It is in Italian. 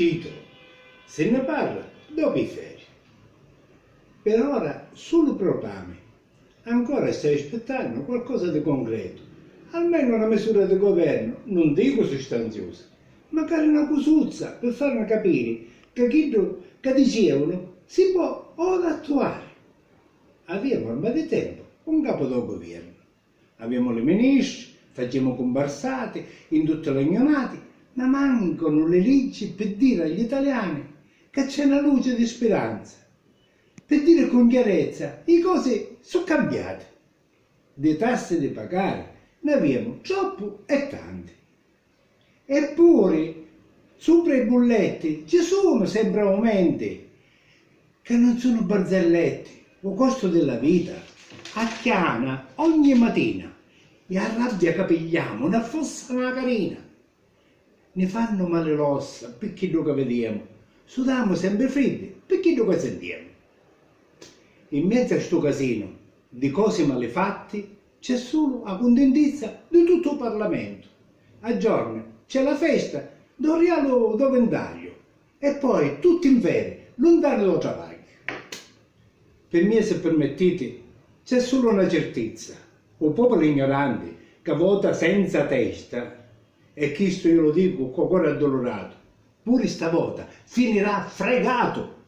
Titolo. Se ne parla dopo i ferie. Per ora solo proclami. Ancora stai aspettando qualcosa di concreto. Almeno una misura di governo, non dico sostanziosa, magari una cosuzza per farmi capire che quello che dicevano si può ora attuare. Abbiamo ormai di tempo un capo del governo. Abbiamo le ministri, facciamo comparsate in tutte le ignorate, ma mancano le leggi per dire agli italiani che c'è una luce di speranza. Per dire con chiarezza, le cose sono cambiate. Le tasse da pagare ne abbiamo troppo e tante. Eppure, sopra i bolletti ci sono sempre aumenti, che non sono barzellette. Il costo della vita acchiana ogni mattina e a rabbia capigliamo una fossa una carina. Ne fanno male l'ossa per quello che vediamo, sudiamo sempre freddi per quello che sentiamo. In mezzo a sto casino di cose malefatte c'è solo la contentezza di tutto il Parlamento. A giorno c'è la festa del realo dovendario e poi tutti in ferie, lontano dal travaglio. Per me, se permettete, c'è solo una certezza. Un popolo ignorante che vota senza testa, e questo io lo dico con cuore addolorato, pure stavolta finirà fregato.